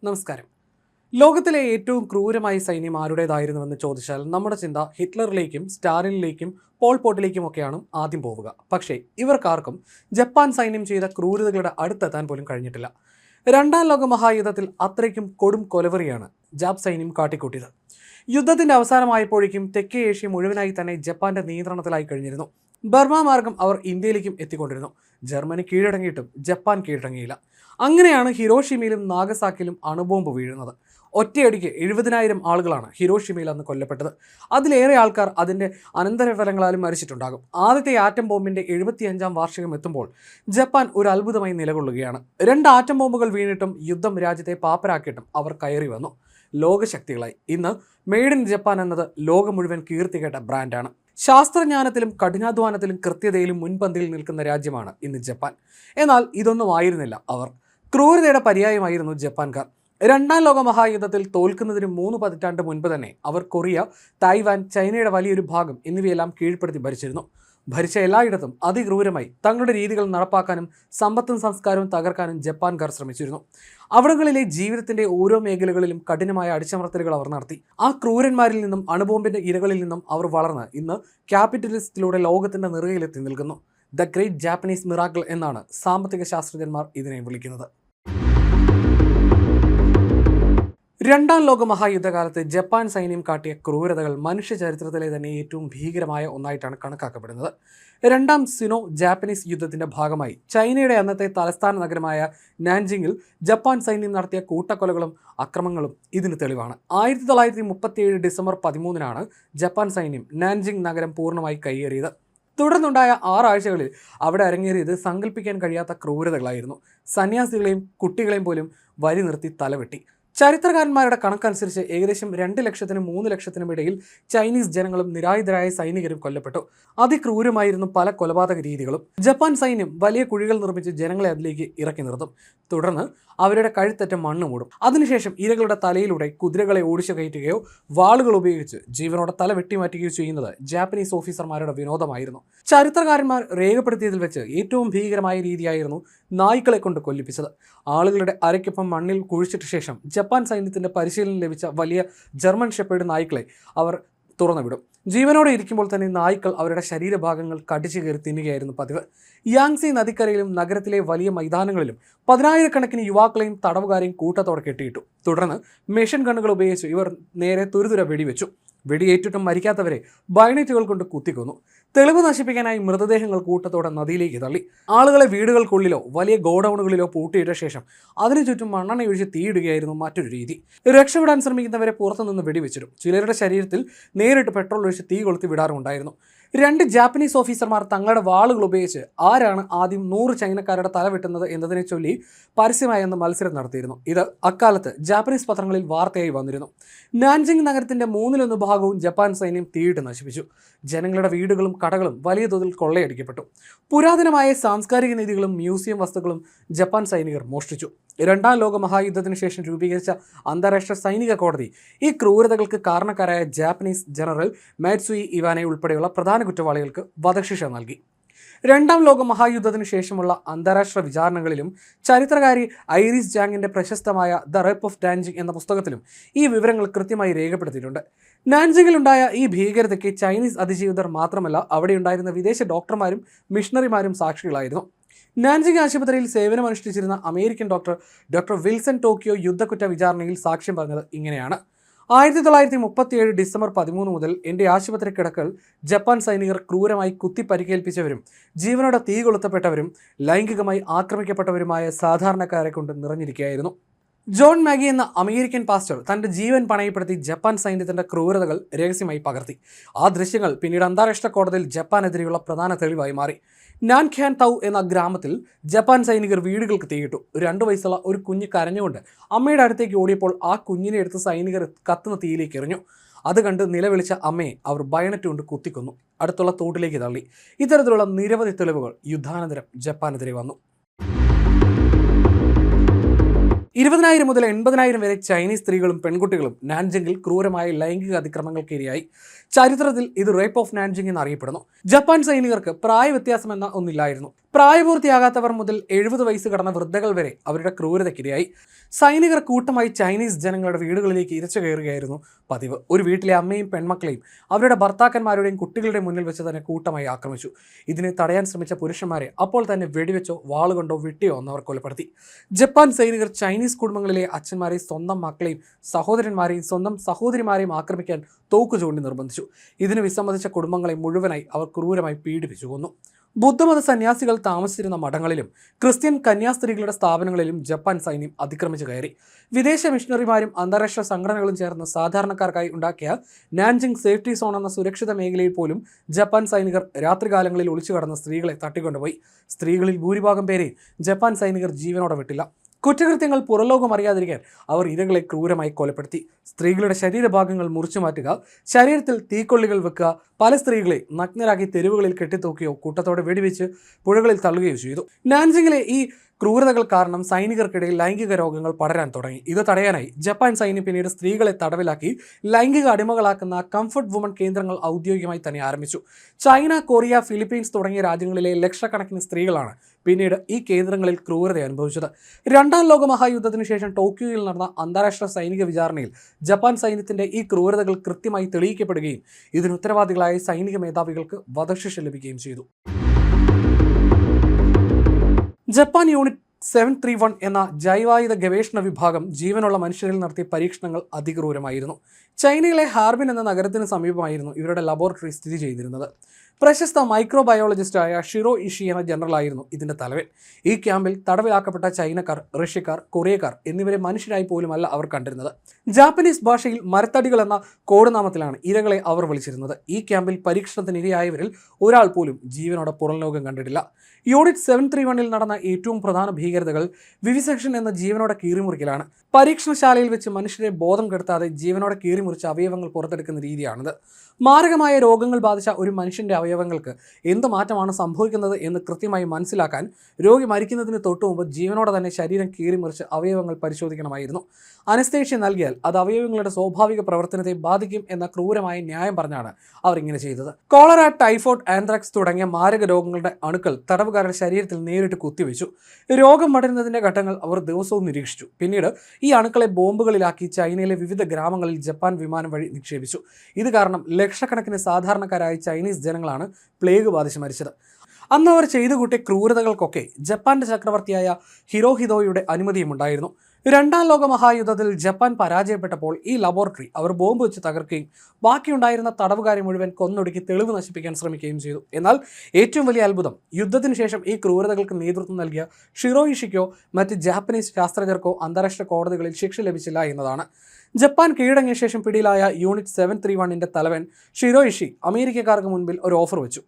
നമസ്കാരം. ലോകത്തിലെ ഏറ്റവും ക്രൂരമായ സൈന്യം ആരുടേതായിരുന്നുവെന്ന് ചോദിച്ചാൽ നമ്മുടെ ചിന്ത ഹിറ്റ്ലറിലേക്കും സ്റ്റാലിനിലേക്കും പോൾ പോട്ടിലേക്കും ഒക്കെയാണ് ആദ്യം പോവുക. പക്ഷേ ഇവർക്കാർക്കും ജപ്പാൻ സൈന്യം ചെയ്ത ക്രൂരതകളുടെ അടുത്തെത്താൻ പോലും കഴിഞ്ഞിട്ടില്ല. രണ്ടാം ലോക മഹായുദ്ധത്തിൽ അത്രയ്ക്കും കൊടും കൊലവെറിയാണ് ജാപ്പ് സൈന്യം കാട്ടിക്കൂട്ടിയത്. യുദ്ധത്തിന്റെ അവസാനമായപ്പോഴേക്കും തെക്കേ ഏഷ്യ മുഴുവനായി തന്നെ ജപ്പാന്റെ നിയന്ത്രണത്തിലായി കഴിഞ്ഞിരുന്നു. ബർമ മാർഗം അവർ ഇന്ത്യയിലേക്കും എത്തിക്കൊണ്ടിരുന്നു. Germany കീഴടങ്ങിയിട്ടും Japan കീഴടങ്ങിയില്ല. അങ്ങനെയാണ് ഹിരോഷിമയിലും നാഗസാക്കിയിലും അണുബോംബ് വീഴുന്നത്. ഒറ്റയടിക്ക് 70,000 ആളുകളാണ് ഹിരോഷിമയിൽ അന്ന് കൊല്ലപ്പെട്ടത്. അതിലേറെ ആൾക്കാർ അതിൻ്റെ അനന്തരഫലങ്ങളാലും മരിച്ചിട്ടുണ്ടാകും. ആദ്യത്തെ ആറ്റം ബോംബിൻ്റെ 75ാം വാർഷികം എത്തുമ്പോൾ ജപ്പാൻ ഒരു അത്ഭുതമായി നിലകൊള്ളുകയാണ്. 2 ആറ്റം ബോംബുകൾ വീണിട്ടും യുദ്ധം രാജ്യത്തെ പാപ്പരാക്കിയിട്ടും അവർ കയറി വന്നു. ലോകശക്തികളായി. ഇന്ന് മെയ്ഡ് ഇൻ ജപ്പാൻ എന്നത് ലോകം മുഴുവൻ കീർത്തികേട്ട ബ്രാൻഡാണ്. ശാസ്ത്രജ്ഞാനത്തിലും കഠിനാധ്വാനത്തിലും കൃത്യതയിലും മുൻപന്തിയിൽ നിൽക്കുന്ന രാജ്യമാണ് ഇന്ന് ജപ്പാൻ. എന്നാൽ ഇതൊന്നും ആയിരുന്നില്ല അവർ. ക്രൂരതയുടെ പര്യായമായിരുന്നു ജപ്പാൻകാർ. രണ്ടാം ലോക മഹായുദ്ധത്തിൽ തോൽക്കുന്നതിന് 3 പതിറ്റാണ്ട് മുൻപ് തന്നെ അവർ കൊറിയ, തായ്വാൻ, ചൈനയുടെ വലിയൊരു ഭാഗം എന്നിവയെല്ലാം കീഴ്പ്പെടുത്തി ഭരിച്ചിരുന്നു. ഭരിച്ച എല്ലായിടത്തും അതിക്രൂരമായി തങ്ങളുടെ രീതികൾ നടപ്പാക്കാനും സമ്പത്തും സംസ്കാരവും തകർക്കാനും ജപ്പാൻകാർ ശ്രമിച്ചിരുന്നു. അവിടങ്ങളിലെ ജീവിതത്തിന്റെ ഓരോ മേഖലകളിലും കഠിനമായ അടിച്ചമർത്തലുകൾ അവർ നടത്തി. ആ ക്രൂരന്മാരിൽ നിന്നും അണുബോംബിന്റെ ഇരകളിൽ നിന്നും അവർ വളർന്ന് ഇന്ന് ക്യാപിറ്റലിസത്തിലൂടെ ലോകത്തിന്റെ നിറയിലെത്തി നിൽക്കുന്നു. ദ ഗ്രേറ്റ് ജാപ്പനീസ് മിറാക്കിൾ എന്നാണ് സാമ്പത്തിക ശാസ്ത്രജ്ഞന്മാർ ഇതിനെ വിളിക്കുന്നത്. രണ്ടാം ലോക മഹായുദ്ധകാലത്ത് ജപ്പാൻ സൈന്യം കാട്ടിയ ക്രൂരതകൾ മനുഷ്യ ചരിത്രത്തിലെ തന്നെ ഏറ്റവും ഭീകരമായ ഒന്നായിട്ടാണ് കണക്കാക്കപ്പെടുന്നത്. രണ്ടാം സിനോ ജാപ്പനീസ് യുദ്ധത്തിന്റെ ഭാഗമായി ചൈനയുടെ അന്നത്തെ തലസ്ഥാന നഗരമായ നാൻജിങ്ങിൽ ജപ്പാൻ സൈന്യം നടത്തിയ കൂട്ടക്കൊലകളും അക്രമങ്ങളും ഇതിന് തെളിവാണ്. 1937 ഡിസംബർ 13-നാണ് ജപ്പാൻ സൈന്യം നാൻജിങ് നഗരം പൂർണ്ണമായി കൈയേറിയത്. തുടർന്നുണ്ടായ 6 ആഴ്ചകളിൽ അവിടെ അരങ്ങേറിയത് സങ്കല്പിക്കാൻ കഴിയാത്ത ക്രൂരതകളായിരുന്നു. സന്യാസികളെയും കുട്ടികളെയും പോലും വരി നിർത്തി തലവെട്ടി. ചരിത്രകാരന്മാരുടെ കണക്കനുസരിച്ച് ഏകദേശം 2 ലക്ഷത്തിനും 3 ലക്ഷത്തിനും ഇടയിൽ ചൈനീസ് ജനങ്ങളും നിരായുധരായ സൈനികരും കൊല്ലപ്പെട്ടു. അതിക്രൂരമായിരുന്നു പല കൊലപാതക രീതികളും. ജപ്പാൻ സൈന്യം വലിയ കുഴികൾ നിർമ്മിച്ച് ജനങ്ങളെ അതിലേക്ക് ഇറക്കി നിർത്തും. തുടർന്ന് അവരുടെ കഴുത്തറ്റ മണ്ണ് മൂടും. അതിനുശേഷം ഇരകളുടെ തലയിലൂടെ കുതിരകളെ ഓടിച്ചു കയറ്റുകയോ വാളുകൾ ഉപയോഗിച്ച് ജീവനോടെ തല വെട്ടിമാറ്റുകയോ ചെയ്യുന്നത് ജാപ്പനീസ് ഓഫീസർമാരുടെ വിനോദമായിരുന്നു. ചരിത്രകാരന്മാർ രേഖപ്പെടുത്തിയതിൽ വെച്ച് ഏറ്റവും ഭീകരമായ രീതിയായിരുന്നു നായ്ക്കളെ കൊണ്ട് കൊല്ലിപ്പിച്ചത്. ആളുകളുടെ അരയ്ക്കൊപ്പം മണ്ണിൽ കുഴിച്ചിട്ട ശേഷം ജപ്പാൻ സൈന്യത്തിന്റെ പരിശീലനം ലഭിച്ച വലിയ ജർമ്മൻ ഷെപ്പേർഡ് നായ്ക്കളെ അവർ തുറന്നുവിടും. ജീവനോടെ ഇരിക്കുമ്പോൾ തന്നെ നായ്ക്കൾ അവരുടെ ശരീരഭാഗങ്ങൾ കടിച്ചു കയറി തിന്നുകയായിരുന്നു പതിവ്. യാങ്സി നദിക്കരയിലും നഗരത്തിലെ വലിയ മൈതാനങ്ങളിലും 10,000-കണക്കിന് യുവാക്കളെയും തടവുകാരെയും കൂട്ടത്തോടെ കെട്ടിയിട്ടു. തുടർന്ന് മെഷീൻ ഗണ്ണുകൾ ഉപയോഗിച്ച് ഇവർ നേരെ തുരുതുര വെടിവെച്ചു. വെടിയേറ്റിട്ടും മരിക്കാത്തവരെ ബയണറ്റുകൾ കൊണ്ട് കുത്തിക്കൊന്നു. തെളിവ് നശിപ്പിക്കാനായി മൃതദേഹങ്ങൾ കൂട്ടത്തോടെ നദിയിലേക്ക് തള്ളി. ആളുകളെ വീടുകൾക്കുള്ളിലോ വലിയ ഗോഡൌണുകളിലോ പൂട്ടിയിട്ട ശേഷം അതിനു ചുറ്റും മണ്ണെണ്ണ ഒഴിച്ച് തീയിടുകയായിരുന്നു മറ്റൊരു രീതി. രക്ഷപ്പെടാൻ ശ്രമിക്കുന്നവരെ പുറത്തുനിന്ന് വെടിവെച്ചിടും. ചിലരുടെ ശരീരത്തിൽ നേരിട്ട് പെട്രോൾ ഒഴിച്ച് തീ കൊളുത്തി വിടാറുണ്ടായിരുന്നു. 2 ജാപ്പനീസ് ഓഫീസർമാർ തങ്ങളുടെ വാളുകൾ ഉപയോഗിച്ച് ആരാണ് ആദ്യം 100 ചൈനക്കാരുടെ തല വെട്ടുന്നത് എന്നതിനെ ചൊല്ലി പരസ്യമായി അന്ന് മത്സരം നടത്തിയിരുന്നു. ഇത് അക്കാലത്ത് ജാപ്പനീസ് പത്രങ്ങളിൽ വാർത്തയായി വന്നിരുന്നു. നാൻജിങ് നഗരത്തിന്റെ 1/3 ഭാഗവും ജപ്പാൻ സൈന്യം തീയിട്ട് നശിപ്പിച്ചു. ജനങ്ങളുടെ വീടുകളും കടകളും വലിയ തോതിൽ കൊള്ളയടിക്കപ്പെട്ടു. പുരാതനമായ സാംസ്കാരിക നിധികളും മ്യൂസിയം വസ്തുക്കളും ജപ്പാൻ സൈനികർ മോഷ്ടിച്ചു. രണ്ടാം ലോക മഹായുദ്ധത്തിന് ശേഷം രൂപീകരിച്ച അന്താരാഷ്ട്ര സൈനിക കോടതി ഈ ക്രൂരതകൾക്ക് കാരണക്കാരായ ജാപ്പനീസ് ജനറൽ മാറ്റ്സുയി ഇവാനെ ഉൾപ്പെടെയുള്ള പ്രധാന കുറ്റവാളികൾക്ക് വധശിക്ഷ നൽകി. രണ്ടാം ലോക മഹായുദ്ധത്തിന് ശേഷമുള്ള അന്താരാഷ്ട്ര വിചാരണകളിലും ചരിത്രകാരി ഐറിസ് ജാങ്ങിന്റെ പ്രശസ്തമായ ദ റേപ്പ് ഓഫ് നാൻജിങ് എന്ന പുസ്തകത്തിലും ഈ വിവരങ്ങൾ കൃത്യമായി രേഖപ്പെടുത്തിയിട്ടുണ്ട്. നാൻജിങ്ങിലുണ്ടായ ഈ ഭീകരതയ്ക്ക് ചൈനീസ് അതിജീവിതർ മാത്രമല്ല, അവിടെയുണ്ടായിരുന്ന വിദേശ ഡോക്ടർമാരും മിഷണറിമാരും സാക്ഷികളായിരുന്നു. നാൻജിങ് ആശുപത്രിയിൽ സേവനമനുഷ്ഠിച്ചിരുന്ന അമേരിക്കൻ ഡോക്ടർ വിൽസൺ ടോക്കിയോ യുദ്ധക്കുറ്റ വിചാരണയിൽ സാക്ഷ്യം പറഞ്ഞത് ഇങ്ങനെയാണ്: 1937 ഡിസംബർ 13 മുതൽ എൻ്റെ ആശുപത്രി കിടക്കൽ ജപ്പാൻ സൈനികർ ക്രൂരമായി കുത്തി പരിക്കേൽപ്പിച്ചവരും ജീവനോടെ തീ കൊളുത്തപ്പെട്ടവരും ലൈംഗികമായി ആക്രമിക്കപ്പെട്ടവരുമായ സാധാരണക്കാരെ കൊണ്ട് നിറഞ്ഞിരിക്കുകയായിരുന്നു. ജോൺ മാഗി എന്ന അമേരിക്കൻ പാസ്റ്റർ തൻ്റെ ജീവൻ പണയപ്പെടുത്തി ജപ്പാൻ സൈന്യത്തിൻ്റെ ക്രൂരതകൾ രഹസ്യമായി പകർത്തി. ആ ദൃശ്യങ്ങൾ പിന്നീട് അന്താരാഷ്ട്ര കോടതിയിൽ ജപ്പാനെതിരെയുള്ള പ്രധാന തെളിവായി മാറി. നാൻഖ്യാൻ തൗ എന്ന ഗ്രാമത്തിൽ ജപ്പാൻ സൈനികർ വീടുകൾക്ക് തീയിട്ടു. 2 വയസ്സുള്ള ഒരു കുഞ്ഞ് കരഞ്ഞുകൊണ്ട് അമ്മയുടെ അടുത്തേക്ക് ഓടിയപ്പോൾ ആ കുഞ്ഞിനെ എടുത്ത് സൈനികർ കത്തുന്ന തീയിലേക്ക് എറിഞ്ഞു. അത് കണ്ട് നിലവിളിച്ച അമ്മയെ അവർ ബയണറ്റ് കൊണ്ട് കുത്തിക്കൊന്നു. അടുത്തുള്ള തോട്ടിലേക്ക് തള്ളി. ഇത്തരത്തിലുള്ള നിരവധി തെളിവുകൾ യുദ്ധാനന്തരം ജപ്പാനെതിരെ വന്നു. 20,000 മുതൽ 80,000 വരെ ചൈനീസ് സ്ത്രീകളും പെൺകുട്ടികളും നാൻജിങ്ങിൽ ക്രൂരമായ ലൈംഗിക അതിക്രമങ്ങൾക്ക് ഇരയായി. ചരിത്രത്തിൽ ഇത് റേപ്പ് ഓഫ് നാൻജിങ് എന്നറിയപ്പെടുന്നു. ജപ്പാൻ സൈനികർക്ക് പ്രായവ്യത്യാസം എന്ന ഒന്നില്ലായിരുന്നു. പ്രായപൂർത്തിയാകാത്തവർ മുതൽ 70 വയസ്സ് കടന്ന വൃദ്ധകൾ വരെ അവരുടെ ക്രൂരതയ്ക്കിരയായി. സൈനികർ കൂട്ടമായി ചൈനീസ് ജനങ്ങളുടെ വീടുകളിലേക്ക് ഇരച്ചു കയറുകയായിരുന്നു പതിവ്. ഒരു വീട്ടിലെ അമ്മയും പെൺമക്കളെയും അവരുടെ ഭർത്താക്കന്മാരുടെയും കുട്ടികളുടെയും മുന്നിൽ വെച്ച് തന്നെ കൂട്ടമായി ആക്രമിച്ചു. ഇതിനെ തടയാൻ ശ്രമിച്ച പുരുഷന്മാരെ അപ്പോൾ തന്നെ വെടിവെച്ചോ വാളുകൊണ്ടോ വെട്ടിയോ എന്നവർ കൊലപ്പെടുത്തി. ജപ്പാൻ സൈനികർ ചൈനീസ് കുടുംബങ്ങളിലെ അച്ഛന്മാരെയും സ്വന്തം മക്കളെയും സഹോദരന്മാരെയും സ്വന്തം സഹോദരിമാരെയും ആക്രമിക്കാൻ തോക്ക് ചൂണ്ടി നിർബന്ധിച്ചു. ഇതിന് വിസമ്മതിച്ച കുടുംബങ്ങളെ മുഴുവനായി അവർ ക്രൂരമായി പീഡിപ്പിച്ചു കൊന്നു. ബുദ്ധമത സന്യാസികൾ താമസിച്ചിരുന്ന മഠങ്ങളിലും ക്രിസ്ത്യൻ കന്യാസ്ത്രീകളുടെ സ്ഥാപനങ്ങളിലും ജപ്പാൻ സൈന്യം അതിക്രമിച്ചു കയറി. വിദേശ മിഷണറിമാരും അന്താരാഷ്ട്ര സംഘടനകളും ചേർന്ന് സാധാരണക്കാർക്കായി ഉണ്ടാക്കിയ നാൻജിങ് സേഫ്റ്റി സോൺ എന്ന സുരക്ഷിത മേഖലയിൽ പോലും ജപ്പാൻ സൈനികർ രാത്രികാലങ്ങളിൽ ഒളിച്ചു കടന്ന സ്ത്രീകളെ തട്ടിക്കൊണ്ടുപോയി. സ്ത്രീകളിൽ ഭൂരിഭാഗം പേരെയും ജപ്പാൻ സൈനികർ ജീവനോടെ വിട്ടില്ല. കുറ്റകൃത്യങ്ങൾ പുറലോകം അറിയാതിരിക്കാൻ അവർ ഇരകളെ ക്രൂരമായി കൊലപ്പെടുത്തി. സ്ത്രീകളുടെ ശരീരഭാഗങ്ങൾ മുറിച്ചു മാറ്റുക, ശരീരത്തിൽ തീക്കൊള്ളികൾ വെക്കുക, പല സ്ത്രീകളെ നഗ്നരാക്കി തെരുവുകളിൽ കെട്ടിത്തൂക്കുകയോ കൂട്ടത്തോടെ വെടിവെച്ച് പുഴകളിൽ തള്ളുകയോ ചെയ്തു. നാൻജിങ്ങിലെ ഈ ക്രൂരതകൾ കാരണം സൈനികർക്കിടയിൽ ലൈംഗിക രോഗങ്ങൾ പടരാൻ തുടങ്ങി. ഇത് തടയാനായി ജപ്പാൻ സൈന്യം പിന്നീട് സ്ത്രീകളെ തടവിലാക്കി ലൈംഗിക അടിമകളാക്കുന്ന കംഫർട്ട് വുമൺ കേന്ദ്രങ്ങൾ ഔദ്യോഗികമായി തന്നെ ആരംഭിച്ചു. ചൈന, കൊറിയ, ഫിലിപ്പീൻസ് തുടങ്ങിയ രാജ്യങ്ങളിലെ ലക്ഷക്കണക്കിന് സ്ത്രീകളാണ് പിന്നീട് ഈ കേന്ദ്രങ്ങളിൽ ക്രൂരത അനുഭവിച്ചത്. രണ്ടാം ലോക മഹായുദ്ധത്തിന് ശേഷം ടോക്കിയോയിൽ നടന്ന അന്താരാഷ്ട്ര സൈനിക വിചാരണയിൽ ജപ്പാൻ സൈന്യത്തിന്റെ ഈ ക്രൂരതകൾ കൃത്യമായി തെളിയിക്കപ്പെടുകയും ഇതിന് ഉത്തരവാദികളായ സൈനിക മേധാവികൾക്ക് വധശിക്ഷ ലഭിക്കുകയും ചെയ്തു. ജപ്പാൻ യൂണിറ്റ് 731 എന്ന ജൈവായുധ ഗവേഷണ വിഭാഗം ജീവനുള്ള മനുഷ്യരിൽ നടത്തിയ പരീക്ഷണങ്ങൾ അതിക്രൂരമായിരുന്നു. ചൈനയിലെ ഹാർബിൻ എന്ന നഗരത്തിന് സമീപമായിരുന്നു ഇവരുടെ ലബോറട്ടറി സ്ഥിതി ചെയ്തിരുന്നത്. പ്രശസ്ത മൈക്രോബയോളജിസ്റ്റായ ഷിറോ ഇഷി എന്ന ജനറലായിരുന്നു ഇതിന്റെ തലവൻ. ഈ ക്യാമ്പിൽ തടവിലാക്കപ്പെട്ട ചൈനക്കാർ, റഷ്യക്കാർ, കൊറിയക്കാർ എന്നിവരെ മനുഷ്യരായി പോലുമല്ല അവർ കണ്ടിരുന്നത്. ജാപ്പനീസ് ഭാഷയിൽ മരത്തടികൾ എന്ന കോഡ് നാമത്തിലാണ് ഇരകളെ അവർ വിളിച്ചിരുന്നത്. ഈ ക്യാമ്പിൽ പരീക്ഷണത്തിനിരയായവരിൽ ഒരാൾ പോലും ജീവനോടെ പുറം ലോകം കണ്ടിട്ടില്ല. യൂണിറ്റ് 731 നടന്ന ഏറ്റവും പ്രധാന ഭീകരതകൾ വിവിസെക്ഷൻ എന്ന ജീവനോടെ കീറിമുറിക്കലാണ്. പരീക്ഷണശാലയിൽ വെച്ച് മനുഷ്യരെ ബോധം കെടുത്താതെ ജീവനോടെ കീറിമുറിച്ച അവയവങ്ങൾ പുറത്തെടുക്കുന്ന രീതിയാണിത്. മാരകമായ രോഗങ്ങൾ ബാധിച്ച ഒരു മനുഷ്യന്റെ അവയവങ്ങൾക്ക് എന്ത് മാറ്റമാണ് സംഭവിക്കുന്നത് എന്ന് കൃത്യമായി മനസ്സിലാക്കാൻ രോഗി മരിക്കുന്നതിന് തൊട്ടുമുമ്പ് ജീവനോടെ തന്നെ ശരീരം കീറിമുറിച്ച് അവയവങ്ങൾ പരിശോധിക്കണമായിരുന്നു. അനസ്തേഷ്യ നൽകിയാൽ അത് അവയവങ്ങളുടെ സ്വാഭാവിക പ്രവർത്തനത്തെ ബാധിക്കും എന്ന ക്രൂരമായ ന്യായം പറഞ്ഞാണ് അവർ ഇങ്ങനെ ചെയ്തത്. കോളറ, ടൈഫോയിഡ്, ആന്ത്രാക്സ് തുടങ്ങിയ മാരക രോഗങ്ങളുടെ അണുക്കൾ തടവുകാരുടെ ശരീരത്തിൽ നേരിട്ട് കുത്തിവെച്ചു. രോഗം പടരുന്നതിന്റെ ഘട്ടങ്ങൾ അവർ ദിവസവും നിരീക്ഷിച്ചു. പിന്നീട് ഈ അണുക്കളെ ബോംബുകളിലാക്കി ചൈനയിലെ വിവിധ ഗ്രാമങ്ങളിൽ ജപ്പാൻ വിമാനം വഴി നിക്ഷേപിച്ചു. ഇത് കാരണം ലക്ഷക്കണക്കിന് സാധാരണക്കാരായ ചൈനീസ് ജനങ്ങളാണ് പ്ലേഗ് ബാധിച്ച് മരിച്ചത്. അന്ന് അവർ ചെയ്തു കൂട്ടിയ ക്രൂരതകൾക്കൊക്കെ ജപ്പാന്റെ ചക്രവർത്തിയായ ഹിരോഹിതോയുടെ അനുമതിയും ഉണ്ടായിരുന്നു. രണ്ടാം ലോക മഹായുദ്ധത്തിൽ ജപ്പാൻ പരാജയപ്പെട്ടപ്പോൾ ഈ ലബോറട്ടറി അവർ ബോംബ് വെച്ച് തകർക്കുകയും ബാക്കിയുണ്ടായിരുന്ന തടവുകാരെ മുഴുവൻ കൊന്നൊടുക്കി തെളിവ് നശിപ്പിക്കാൻ ശ്രമിക്കുകയും ചെയ്തു. എന്നാൽ ഏറ്റവും വലിയ അത്ഭുതം, യുദ്ധത്തിന് ശേഷം ഈ ക്രൂരതകൾക്ക് നേതൃത്വം നൽകിയ ഷിറോ ഇഷിക്കോ മറ്റ് ജാപ്പനീസ് ശാസ്ത്രജ്ഞർക്കോ അന്താരാഷ്ട്ര കോടതികളിൽ ശിക്ഷ ലഭിച്ചില്ല എന്നതാണ്. ജപ്പാൻ കീഴടങ്ങിയ ശേഷം പിടിയിലായ യൂണിറ്റ് 731 തലവൻ ഷിറോ ഇഷി അമേരിക്കക്കാർക്ക് മുൻപിൽ ഒരു ഓഫർ വെച്ചു.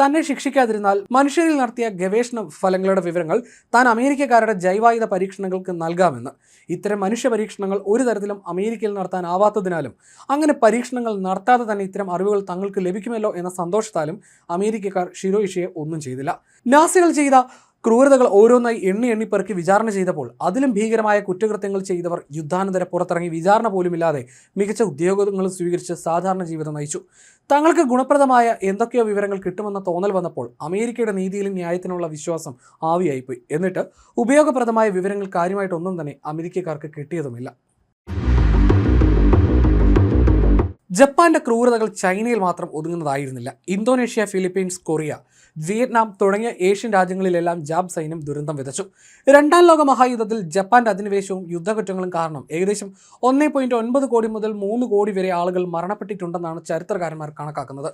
തന്നെ ശിക്ഷിക്കാതിരുന്നാൽ മനുഷ്യരിൽ നടത്തിയ ഗവേഷണ ഫലങ്ങളുടെ വിവരങ്ങൾ താൻ അമേരിക്കക്കാരുടെ ജൈവായുധ പരീക്ഷണങ്ങൾക്ക് നൽകാമെന്ന്. ഇത്തരം മനുഷ്യ പരീക്ഷണങ്ങൾ ഒരു തരത്തിലും അമേരിക്കയിൽ നടത്താനാവാത്തതിനാലും അങ്ങനെ പരീക്ഷണങ്ങൾ നടത്താതെ തന്നെ ഇത്തരം അറിവുകൾ തങ്ങൾക്ക് ലഭിക്കുമല്ലോ എന്ന സന്തോഷത്താലും അമേരിക്കക്കാർ ഷിറോ ഇഷിയെ ഒന്നും ചെയ്തില്ല. നാസികൾ ചെയ്ത ക്രൂരതകൾ ഓരോന്നായി എണ്ണി പെറുക്കി വിചാരണ ചെയ്തപ്പോൾ അതിലും ഭീകരമായ കുറ്റകൃത്യങ്ങൾ ചെയ്തവർ യുദ്ധാനന്തര പുറത്തിറങ്ങി വിചാരണ പോലുമില്ലാതെ മികച്ച ഉദ്യോഗങ്ങൾ സ്വീകരിച്ച് സാധാരണ ജീവിതം നയിച്ചു. തങ്ങൾക്ക് ഗുണപ്രദമായ എന്തൊക്കെയോ വിവരങ്ങൾ കിട്ടുമെന്ന തോന്നൽ വന്നപ്പോൾ അമേരിക്കയുടെ നീതിയിലും ന്യായത്തിനുള്ള വിശ്വാസം ആവിയായിപ്പോയി. എന്നിട്ട് ഉപയോഗപ്രദമായ വിവരങ്ങൾ കാര്യമായിട്ടൊന്നും തന്നെ അമേരിക്കക്കാർക്ക് കിട്ടിയതുമില്ല. ജപ്പാന്റെ ക്രൂരതകൾ ചൈനയിൽ മാത്രം ഒതുങ്ങുന്നതായിരുന്നില്ല. ഇന്തോനേഷ്യ, ഫിലിപ്പീൻസ്, കൊറിയ, വിയറ്റ്നാം തുടങ്ങിയ ഏഷ്യൻ രാജ്യങ്ങളിലെല്ലാം ജാപ്പ് സൈന്യം ദുരന്തം വിതച്ചു. രണ്ടാം ലോക മഹായുദ്ധത്തിൽ ജപ്പാന്റെ അധിനിവേശവും യുദ്ധക്കുറ്റങ്ങളും കാരണം ഏകദേശം 1.9 കോടി മുതൽ 3 കോടി വരെ ആളുകൾ മരണപ്പെട്ടിട്ടുണ്ടെന്നാണ് ചരിത്രകാരന്മാർ കണക്കാക്കുന്നത്.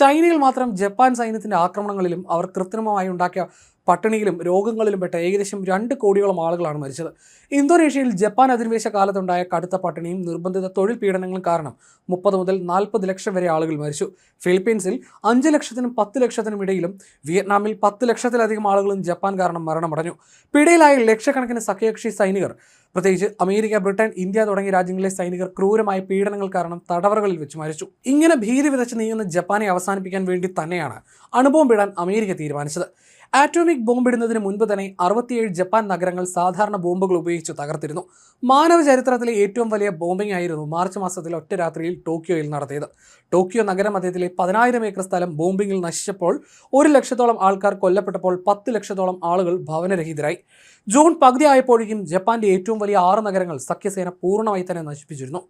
ചൈനയിൽ മാത്രം ജപ്പാൻ സൈന്യത്തിന്റെ ആക്രമണങ്ങളിലും അവർ കൃത്രിമമായി ഉണ്ടാക്കിയ പട്ടിണിയിലും രോഗങ്ങളിലും പെട്ട ഏകദേശം 2 കോടിയോളം ആളുകളാണ് മരിച്ചത്. ഇന്തോനേഷ്യയിൽ ജപ്പാൻ അധിനിവേശ കാലത്തുണ്ടായ കടുത്ത പട്ടിണിയും നിർബന്ധിത തൊഴിൽ പീഡനങ്ങളും കാരണം 30 മുതൽ 40 ലക്ഷം വരെ ആളുകൾ മരിച്ചു. ഫിലിപ്പീൻസിൽ 5 ലക്ഷത്തിനും 10 ലക്ഷത്തിനും ഇടയിലും വിയറ്റ്നാമിൽ 10 ലക്ഷത്തിലധികം ആളുകളും ജപ്പാൻ കാരണം മരണമടഞ്ഞു. പിടിയിലായ ലക്ഷക്കണക്കിന് സഖ്യകക്ഷി സൈനികർ, പ്രത്യേകിച്ച് അമേരിക്ക, ബ്രിട്ടൻ, ഇന്ത്യ തുടങ്ങിയ രാജ്യങ്ങളിലെ സൈനികർ ക്രൂരമായ പീഡനങ്ങൾ കാരണം തടവറകളിൽ വെച്ച് മരിച്ചു. ഇങ്ങനെ ഭീതി വിതച്ച് നീങ്ങുന്ന ജപ്പാനെ അവസാനിപ്പിക്കാൻ വേണ്ടി തന്നെയാണ് അണുബോംബിടാൻ അമേരിക്ക തീരുമാനിച്ചത്. ആറ്റോമിക് ബോംബിടുന്നതിന് മുൻപ് തന്നെ 67 ജപ്പാൻ നഗരങ്ങൾ സാധാരണ ബോംബുകൾ ഉപയോഗിച്ച് തകർത്തിരുന്നു. മാനവ ചരിത്രത്തിലെ ഏറ്റവും വലിയ ബോംബിംഗ് ആയിരുന്നു മാർച്ച് മാസത്തിൽ ഒറ്റ രാത്രിയിൽ ടോക്കിയോയിൽ നടത്തിയത്. ടോക്കിയോ നഗരമധ്യത്തിലെ 10,000 ഏക്കർ സ്ഥലം ബോംബിംഗിൽ നശിച്ചപ്പോൾ 1 ലക്ഷത്തോളം ആൾക്കാർ കൊല്ലപ്പെട്ടപ്പോൾ 10 ലക്ഷത്തോളം ആളുകൾ ഭവനരഹിതരായി. ജൂൺ പകുതി ആയപ്പോഴേക്കും ജപ്പാന്റെ ഏറ്റവും വലിയ 6 നഗരങ്ങൾ സഖ്യസേന പൂർണ്ണമായി തന്നെ നശിപ്പിച്ചിരുന്നു.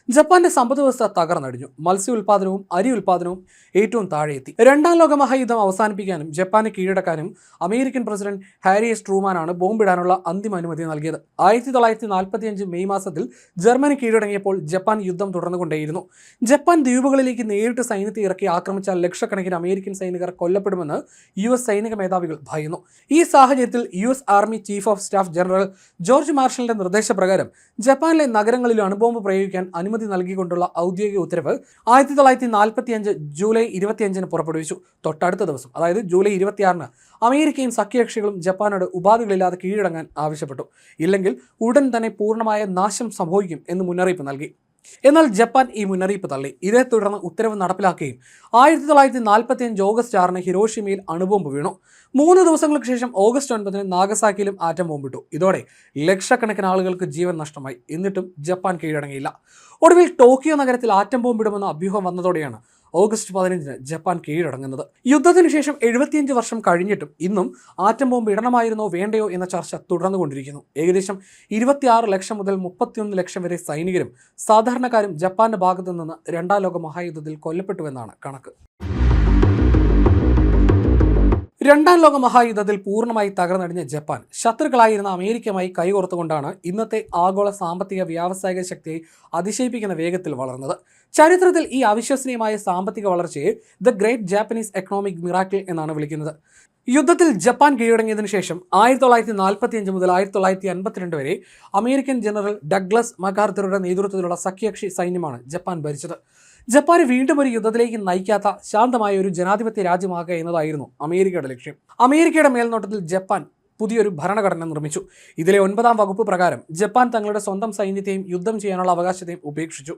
ജപ്പാന്റെ സമ്പദ് വ്യവസ്ഥ തകർന്നടിഞ്ഞു. മത്സ്യ ഉൽപ്പാദനവും അരി ഉൽപ്പാദനവും ഏറ്റവും താഴെയെത്തി. രണ്ടാം ലോക മഹായുദ്ധം അവസാനിപ്പിക്കാനും ജപ്പാനെ കീഴടക്കാനും അമേരിക്കൻ പ്രസിഡന്റ് ഹാരി എസ് ട്രൂമാനാണ് ബോംബിടാനുള്ള അന്തിമ അനുമതി നൽകിയത്. 1945 മെയ് മാസത്തിൽ ജർമ്മനി കീഴടങ്ങിയപ്പോൾ ജപ്പാൻ യുദ്ധം തുടർന്നുകൊണ്ടേയിരുന്നു. ജപ്പാൻ ദ്വീപുകളിലേക്ക് നേരിട്ട് സൈന്യത്തെ ഇറക്കി ആക്രമിച്ചാൽ ലക്ഷക്കണക്കിന് അമേരിക്കൻ സൈനികർ കൊല്ലപ്പെടുമെന്ന് US സൈനിക മേധാവികൾ ഭയന്നു. ഈ സാഹചര്യത്തിൽ US army chief of staff general George മാർഷലിന്റെ നിർദ്ദേശപ്രകാരം ജപ്പാനിലെ നഗരങ്ങളിൽ അണുബോംബ് പ്രയോഗിക്കാൻ അനുമതി നൽകിക്കൊണ്ടുള്ള ഔദ്യോഗിക ഉത്തരവ് 1945 ജൂലൈ 25 പുറപ്പെടുവിച്ചു. തൊട്ടടുത്ത ദിവസം, അതായത് ജൂലൈ 26 അമേരിക്കയും സഖ്യകക്ഷികളും ജപ്പാനോട് ഉപാധികളില്ലാതെ കീഴടങ്ങാൻ ആവശ്യപ്പെട്ടു. ഇല്ലെങ്കിൽ ഉടൻ തന്നെ പൂർണ്ണമായ നാശം സംഭവിക്കും എന്ന് മുന്നറിയിപ്പ് നൽകി. എന്നാൽ ജപ്പാൻ ഈ മുന്നറിയിപ്പ് തള്ളി. ഇതേ തുടർന്ന് ഉത്തരവ് നടപ്പിലാക്കുകയും 1945 ഓഗസ്റ്റ് 6 ഹിരോഷിമയിൽ അണുബോംബ് വീണു. 3 ദിവസങ്ങൾക്ക് ശേഷം ഓഗസ്റ്റ് 9 നാഗസാക്കിയിലും ആറ്റം ബോംബിട്ടു. ഇതോടെ ലക്ഷക്കണക്കിന് ആളുകൾക്ക് ജീവൻ നഷ്ടമായി. എന്നിട്ടും ജപ്പാൻ കീഴടങ്ങിയില്ല. ഒടുവിൽ ടോക്കിയോ നഗരത്തിൽ ആറ്റം ബോംബിടുമെന്ന അഭ്യൂഹം വന്നതോടെയാണ് ഓഗസ്റ്റ് 15 ജപ്പാൻ കീഴടങ്ങുന്നത്. യുദ്ധത്തിന് ശേഷം 75 വർഷം കഴിഞ്ഞിട്ടും ഇന്നും ആറ്റം ബോംബ് ഇടണമായിരുന്നോ വേണ്ടയോ എന്ന ചർച്ച തുടർന്നുകൊണ്ടിരിക്കുന്നു. ഏകദേശം 26 ലക്ഷം മുതൽ 31 ലക്ഷം വരെ സൈനികരും സാധാരണക്കാരും ജപ്പാന്റെ ഭാഗത്തു നിന്ന് രണ്ടാം ലോക മഹായുദ്ധത്തിൽ കൊല്ലപ്പെട്ടുവെന്നാണ് കണക്ക്. രണ്ടാം ലോക മഹായുദ്ധത്തിൽ പൂർണ്ണമായി തകർന്നടിഞ്ഞ ജപ്പാൻ ശത്രുക്കളായിരുന്ന അമേരിക്കയുമായി കൈകോർത്തുകൊണ്ടാണ് ഇന്നത്തെ ആഗോള സാമ്പത്തിക വ്യാവസായിക ശക്തിയെ അതിശയിപ്പിക്കുന്ന വേഗത്തിൽ വളർന്നത്. ചരിത്രത്തിൽ ഈ അവിശ്വസനീയമായ സാമ്പത്തിക വളർച്ചയെ the great Japanese economic miracle എന്നാണ് വിളിക്കുന്നത്. യുദ്ധത്തിൽ ജപ്പാൻ കീഴടങ്ങിയതിനു ശേഷം 1945 മുതൽ 1952 വരെ അമേരിക്കൻ ജനറൽ ഡഗ്ലസ് മകാർത്തറുടെ നേതൃത്വത്തിലുള്ള സഖ്യകക്ഷി സൈന്യമാണ് ജപ്പാൻ ഭരിച്ചത്. ജപ്പാനെ വീണ്ടും ഒരു യുദ്ധത്തിലേക്ക് നയിക്കാത്ത ശാന്തമായ ഒരു ജനാധിപത്യ രാജ്യമാക്കുക എന്നതായിരുന്നു അമേരിക്കയുടെ ലക്ഷ്യം. അമേരിക്കയുടെ മേൽനോട്ടത്തിൽ ജപ്പാൻ പുതിയൊരു ഭരണഘടന നിർമ്മിച്ചു. ഇതിലെ 9ാം വകുപ്പ് പ്രകാരം ജപ്പാൻ തങ്ങളുടെ സ്വന്തം സൈന്യത്തെയും യുദ്ധം ചെയ്യാനുള്ള അവകാശത്തെയും ഉപേക്ഷിച്ചു.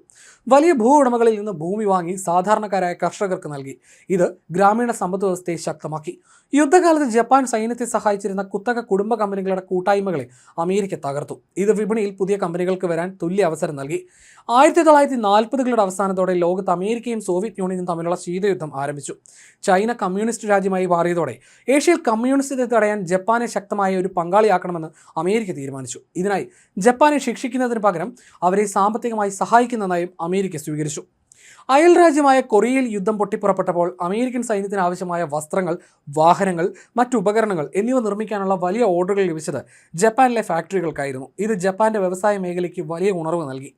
വലിയ ഭൂ ഉടമകളിൽ നിന്ന് ഭൂമി വാങ്ങി സാധാരണക്കാരായ കർഷകർക്ക് നൽകി. ഇത് ഗ്രാമീണ സമ്പദ് വ്യവസ്ഥയെ ശക്തമാക്കി. യുദ്ധകാലത്ത് ജപ്പാൻ സൈന്യത്തെ സഹായിച്ചിരുന്ന കുത്തക കുടുംബ കമ്പനികളുടെ കൂട്ടായ്മകളെ അമേരിക്ക തകർത്തു. ഇത് വിപണിയിൽ പുതിയ കമ്പനികൾക്ക് വരാൻ തുല്യ അവസരം നൽകി. 1940കളുടെ അവസാനത്തോടെ ലോകത്ത് അമേരിക്കയും സോവിയറ്റ് യൂണിയനും തമ്മിലുള്ള ശീതയുദ്ധം ആരംഭിച്ചു. ചൈന കമ്മ്യൂണിസ്റ്റ് രാജ്യമായി മാറിയതോടെ ഏഷ്യയിൽ കമ്മ്യൂണിസത്തെ തടയാൻ ജപ്പാനെ ശക്തമായ ഒരു പങ്കാളിയാക്കണമെന്ന് അമേരിക്ക തീരുമാനിച്ചു. ഇതിനായി ജപ്പാനെ ശിക്ഷിക്കുന്നതിന് പകരം അവരെ സാമ്പത്തികമായി സഹായിക്കുന്ന നയം അമേരിക്ക സ്വീകരിച്ചു. അയൽ രാജ്യമായ കൊറിയയിൽ യുദ്ധം പൊട്ടിപ്പുറപ്പെട്ടപ്പോൾ അമേരിക്കൻ സൈന്യത്തിന് ആവശ്യമായ വസ്ത്രങ്ങൾ, വാഹനങ്ങൾ, മറ്റു ഉപകരണങ്ങൾ എന്നിവ നിർമ്മിക്കാനുള്ള വലിയ ഓർഡറുകൾ ലഭിച്ചത് ജപ്പാനിലെ ഫാക്ടറികൾക്കായിരുന്നു. ഇത് ജപ്പാന്റെ വ്യവസായ മേഖലയ്ക്ക് വലിയ ഉണർവ് നൽകി.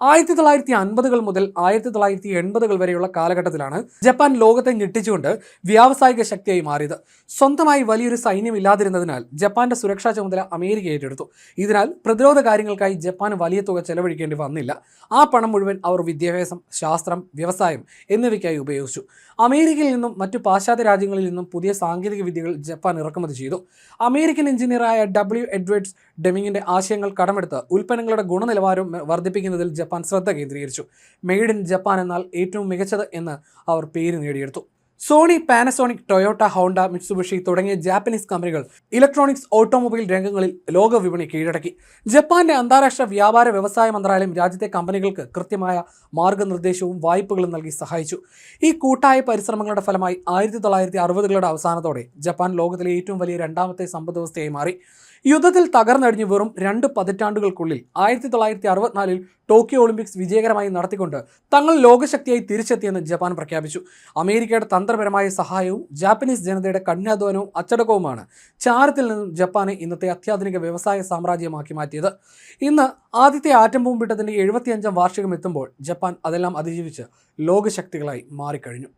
1950കൾ മുതൽ 1980കൾ വരെയുള്ള കാലഘട്ടത്തിലാണ് ജപ്പാൻ ലോകത്തെ ഞെട്ടിച്ചുകൊണ്ട് വ്യാവസായിക ശക്തിയായി മാറിയത്. സ്വന്തമായി വലിയൊരു സൈന്യം ഇല്ലാതിരുന്നതിനാൽ ജപ്പാന്റെ സുരക്ഷാ ചുമതല അമേരിക്ക ഏറ്റെടുത്തു. ഇതിനാൽ പ്രതിരോധ കാര്യങ്ങൾക്കായി ജപ്പാന് വലിയ തുക ചെലവഴിക്കേണ്ടി വന്നില്ല. ആ പണം മുഴുവൻ അവർ വിദ്യാഭ്യാസം, ശാസ്ത്രം, വ്യവസായം എന്നിവയ്ക്കായി ഉപയോഗിച്ചു. അമേരിക്കയിൽ നിന്നും മറ്റു പാശ്ചാത്യ രാജ്യങ്ങളിൽ നിന്നും പുതിയ സാങ്കേതിക വിദ്യകൾ ജപ്പാൻ ഇറക്കുമതി ചെയ്തു. അമേരിക്കൻ എഞ്ചിനീയറായ W. എഡ്വേർഡ്സ് ഡെമിങ്ങിന്റെ ആശയങ്ങൾ കടമെടുത്ത് ഉൽപ്പന്നങ്ങളുടെ ഗുണനിലവാരം വർദ്ധിപ്പിക്കുന്നതിൽ ജപ്പാൻ ശ്രദ്ധ കേന്ദ്രീകരിച്ചു. മെയ്ഡ് ഇൻ ജപ്പാൻ എന്നാൽ ഏറ്റവും മികച്ചത് എന്ന് അവർ പേര് നേടിയെടുത്തു. Sony, Panasonic, Toyota, Honda, Mitsubishi തുടങ്ങിയ ജാപ്പനീസ് കമ്പനികൾ ഇലക്ട്രോണിക്സ്, ഓട്ടോമൊബൈൽ രംഗങ്ങളിൽ ലോക വിപണി കീഴടക്കി. ജപ്പാന്റെ അന്താരാഷ്ട്ര വ്യാപാര വ്യവസായ മന്ത്രാലയം രാജ്യത്തെ കമ്പനികൾക്ക് കൃത്യമായ മാർഗനിർദ്ദേശവും വായ്പകളും നൽകി സഹായിച്ചു. ഈ കൂട്ടായ പരിശ്രമങ്ങളുടെ ഫലമായി 1960കളുടെ അവസാനത്തോടെ ജപ്പാൻ ലോകത്തിലെ ഏറ്റവും വലിയ രണ്ടാമത്തെ സമ്പദ് വ്യവസ്ഥയായി മാറി. യുദ്ധത്തിൽ തകർന്നടിഞ്ഞ് വെറും 2 പതിറ്റാണ്ടുകൾക്കുള്ളിൽ 1964 ടോക്കിയോ ഒളിമ്പിക്സ് വിജയകരമായി നടത്തിക്കൊണ്ട് തങ്ങൾ ലോകശക്തിയായി തിരിച്ചെത്തിയെന്ന് ജപ്പാൻ പ്രഖ്യാപിച്ചു. അമേരിക്കയുടെ തന്ത്രപരമായ സഹായവും ജാപ്പനീസ് ജനതയുടെ കഠിനാധ്വാനവും അച്ചടക്കവുമാണ് ചാരത്തിൽ നിന്നും ജപ്പാനെ ഇന്നത്തെ അത്യാധുനിക വ്യവസായ സാമ്രാജ്യമാക്കി മാറ്റിയത്. ഇന്ന് ആദ്യത്തെ ആറ്റം ബോംബിട്ടതിൻ്റെ 75ാം വാർഷികം എത്തുമ്പോൾ ജപ്പാൻ അതെല്ലാം അതിജീവിച്ച് ലോകശക്തികളായി മാറിക്കഴിഞ്ഞു.